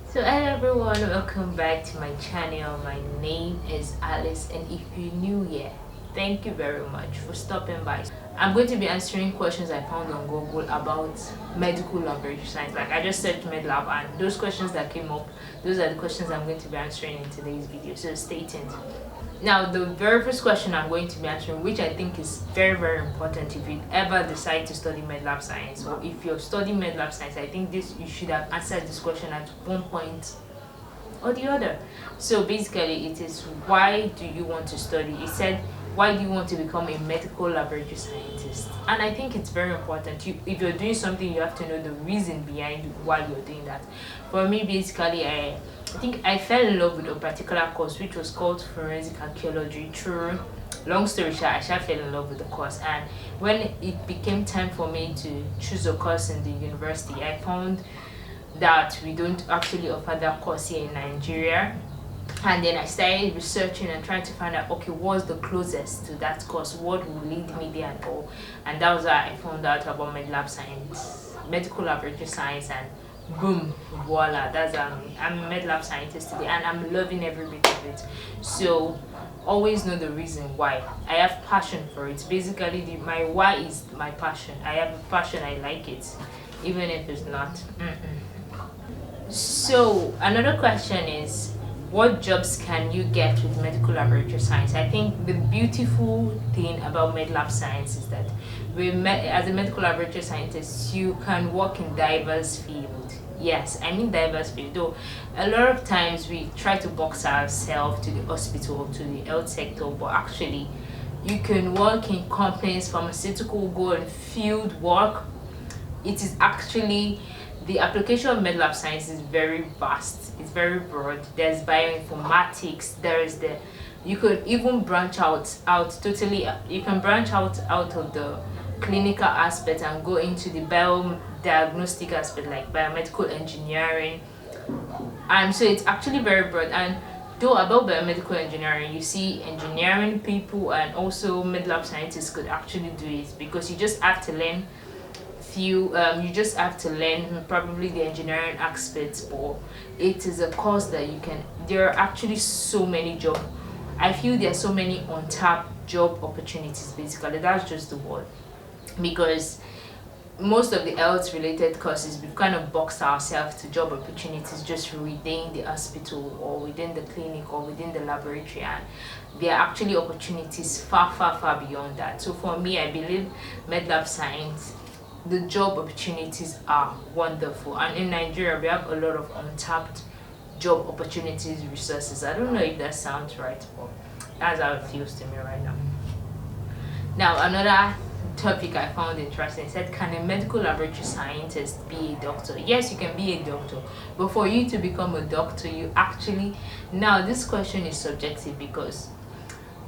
So hello everyone, welcome back to my channel. My name is Alice, and if you're new here, thank you very much for stopping by. I'm going to be answering questions I found on Google about medical laboratory science. Like I just searched medlab, and those questions that came up, those are the questions I'm going to be answering in today's video, so stay tuned. Now, the very first question I'm going to be answering, which I think is very important if you ever decide to study medlab science, or if you're studying medlab science, I think this you should have answered this question at one point or the other. So basically, it is, why do you want to study? It said, why do you want to become a medical laboratory scientist? And I think it's very important. If you're doing something, you have to know the reason behind why you're doing that. For me, basically, I think I fell in love with a particular course which was called forensic archaeology. Through long story short, I fell in love with the course, and when it became time for me to choose a course in the university, I found that we don't actually offer that course here in Nigeria. And then I started researching and trying to find out, okay, what's the closest to that course, what will lead me there and all. And that was how I found out about medlab science, medical laboratory science, and boom, voila, that's I'm a medlab scientist today, and I'm loving every bit of it. So always know the reason why. I have passion for it. Basically, my why is my passion. I have a passion, I like it, even if it's not. So another question is, what jobs can you get with medical laboratory science? I think the beautiful thing about medlab science is that as a medical laboratory scientist, you can work in diverse fields. Yes, I mean diverse field. Though a lot of times we try to box ourselves to the hospital, to the health sector, but actually you can work in companies, pharmaceutical, go and field work. It is actually, the application of medlab science is very vast, it's very broad. There's bioinformatics, you could even branch out totally. You can branch out of the clinical aspect and go into the diagnostic aspect, like biomedical engineering. And so it's actually very broad. And though about biomedical engineering, you see engineering people and also medlab scientists could actually do it, because you just have to learn probably the engineering aspects, or it is a course that you can, there are actually so many jobs. I feel there are so many untapped job opportunities. Basically, that's just the word, because most of the health related courses, we've kind of boxed ourselves to job opportunities just within the hospital or within the clinic or within the laboratory, and there are actually opportunities far beyond that. So for me, I believe medlab science, the job opportunities are wonderful, and in Nigeria we have a lot of untapped job opportunities, resources. I don't know if that sounds right, but that's how it feels to me right now. Now, another topic I found interesting said, can a medical laboratory scientist be a doctor? Yes, you can be a doctor, but for you to become a doctor, you actually, now this question is subjective, because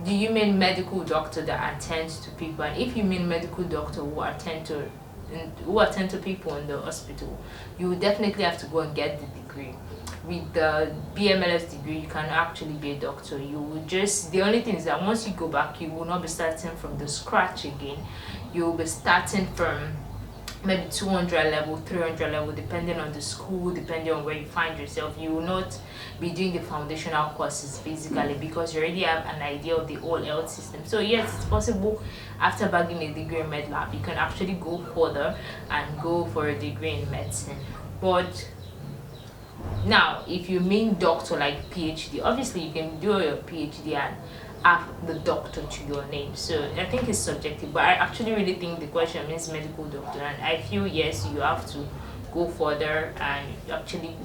do you mean medical doctor that attends to people? And if you mean medical doctor who attend to people in the hospital, you will definitely have to go and get the degree. With the BMLS degree, you can actually be a doctor. You will just, the only thing is that once you go back, you will not be starting from the scratch again. You will be starting from maybe 200 level, 300 level, depending on the school, depending on where you find yourself. You will not be doing the foundational courses, basically, because you already have an idea of the whole health system. So yes, it's possible after bagging a degree in medlab, you can actually go further and go for a degree in medicine. But now, if you mean doctor, like PhD, obviously you can do your PhD and add the doctor to your name. So I think it's subjective, but I actually really think the question means medical doctor, and I feel yes, you have to go further and actually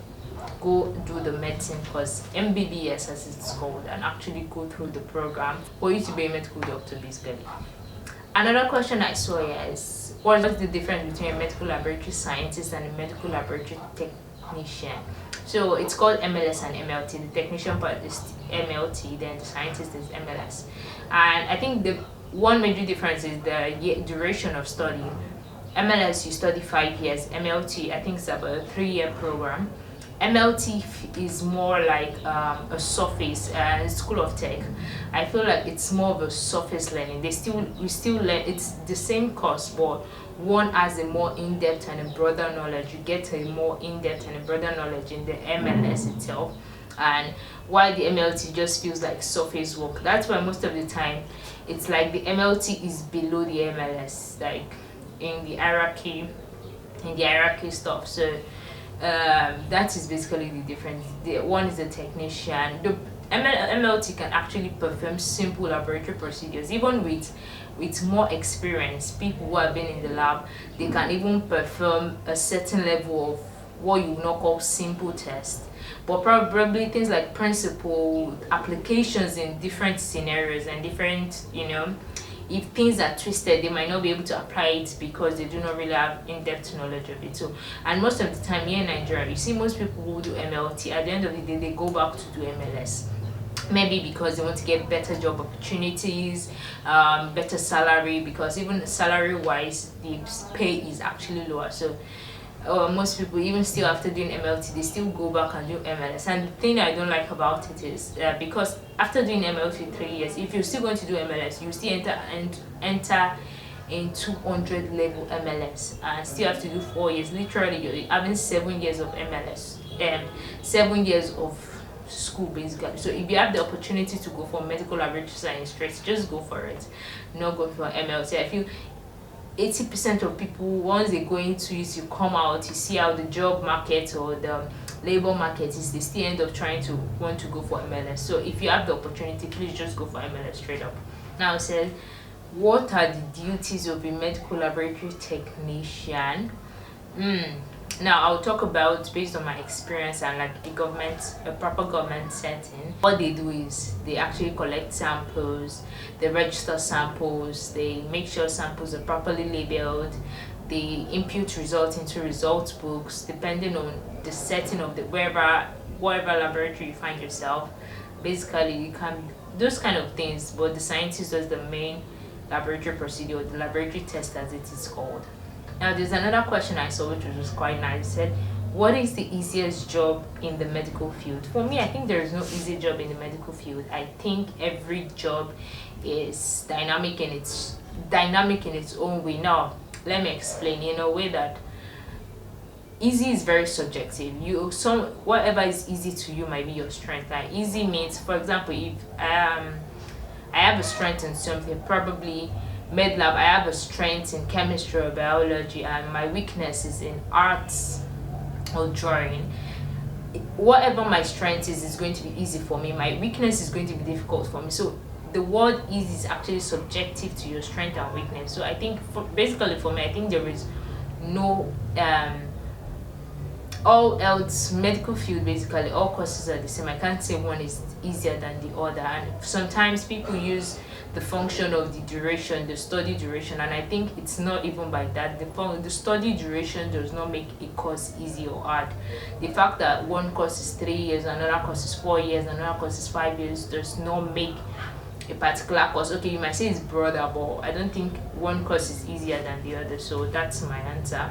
go do the medicine course, MBBS as it's called, and actually go through the program for you to be a medical doctor, basically. Another question I saw here is, what is the difference between a medical laboratory scientist and a medical laboratory technician? So it's called MLS and MLT. The technician part is MLT, then the scientist is MLS. And I think the one major difference is the duration of study. MLS, you study 5 years. MLT, I think it's about a 3-year program. MLT is more like a surface, School of Tech. I feel like it's more of a surface learning. We still learn, it's the same course, but one has a more in-depth and a broader knowledge. You get a more in-depth and a broader knowledge in the MLS itself, and why the MLT just feels like surface work. That's why most of the time it's like the MLT is below the MLS, like in the hierarchy stuff. So that is basically the difference. The one is a technician. The MLT can actually perform simple laboratory procedures, even with more experienced people who have been in the lab. They can even perform a certain level of what you would not call simple tests, but probably things like principle applications in different scenarios and different, if things are twisted, they might not be able to apply it because they do not really have in-depth knowledge of it. So, and most of the time here in Nigeria, you see most people who do MLT, at the end of the day, they go back to do MLS. Maybe because they want to get better job opportunities, better salary, because even salary wise the pay is actually lower. So most people, even still after doing MLT, they still go back and do MLS. And the thing I don't like about it is because after doing MLT 3 years, if you're still going to do MLS, you still enter in 200 level MLS and still have to do 4 years. Literally you're having 7 years of MLS, 7 years of school basically. So if you have the opportunity to go for medical laboratory science straight, just go for it, not go for MLT. I feel 80% of people, once they go into it, you come out, you see how the job market or the labor market is, they still end up want to go for MLS. So if you have the opportunity, please just go for MLS straight up. Now it says, what are the duties of a medical laboratory technician? Now I'll talk about, based on my experience and like a proper government setting, what they do is they actually collect samples, they register samples, they make sure samples are properly labeled, they input results into results books depending on the setting of the whatever laboratory you find yourself. Basically you can those kind of things, but the scientist does the main laboratory procedure, the laboratory test as it is called. Now there's another question I saw which was quite nice. It said, what is the easiest job in the medical field? For me, I think there is no easy job in the medical field. I think every job is dynamic in its own way. Now let me explain in a way that easy is very subjective. Whatever is easy to you might be your strength. Like easy means, for example, if I have a strength in something, probably med lab, I have a strength in chemistry or biology, and my weakness is in arts or drawing. Whatever my strength is going to be easy for me. My weakness is going to be difficult for me. So the word easy is actually subjective to your strength and weakness. So I think basically for me, I think there is no all else medical field, basically all courses are the same. I can't say one is easier than the other, and sometimes people use the function of the duration, the study duration, and I think it's not even by that. The study duration does not make a course easy or hard. The fact that one course is 3 years, another course is 4 years, another course is 5 years does not make a particular course. Okay, you might say it's broader, but I don't think one course is easier than the other. So that's my answer.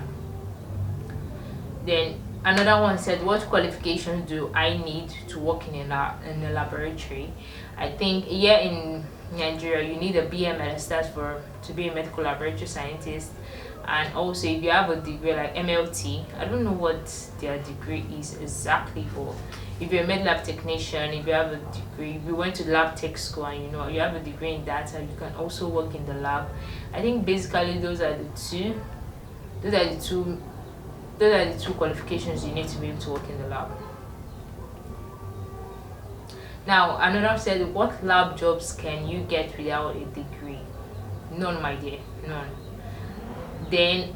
Then another one said, what qualifications do I need to work in a laboratory? I think here in Nigeria you need a BMLS, that's to be a medical laboratory scientist. And also if you have a degree like MLT, I don't know what their degree is exactly, but if you're a med lab technician, if you have a degree, if you went to lab tech school and you have a degree in data, you can also work in the lab. I think basically those are the two qualifications you need to be able to work in the lab. Now another said, what lab jobs can you get without a degree? None, my dear, none. Then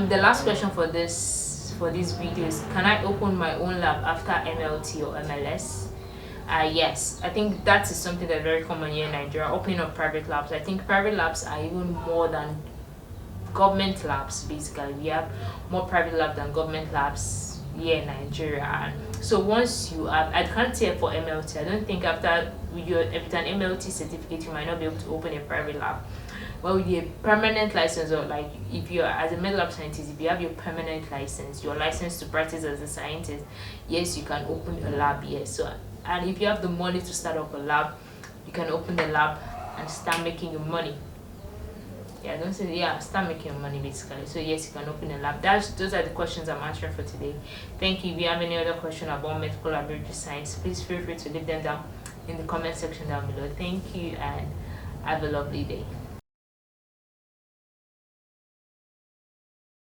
the last question for this video is, can I open my own lab after MLT or MLS? Yes, I think that is something that's very common here in Nigeria, opening up private labs. I think private labs are even more than government labs. Basically we have more private labs than government labs here in Nigeria. And so once you have, I can't say for MLT, I don't think after an MLT certificate you might not be able to open a private lab. Well, with a permanent license, or like if you're as a med lab scientist, if you have your permanent license, your license to practice as a scientist, yes, you can open a lab. Yes, so and if you have the money to start up a lab, you can open the lab and start making your money. Yeah, don't say yeah, start making your money basically. So yes, you can open a lab. Those are the questions I'm answering for today. Thank you. If you have any other question about medical laboratory science, please feel free to leave them down in the comment section down below. Thank you and have a lovely day.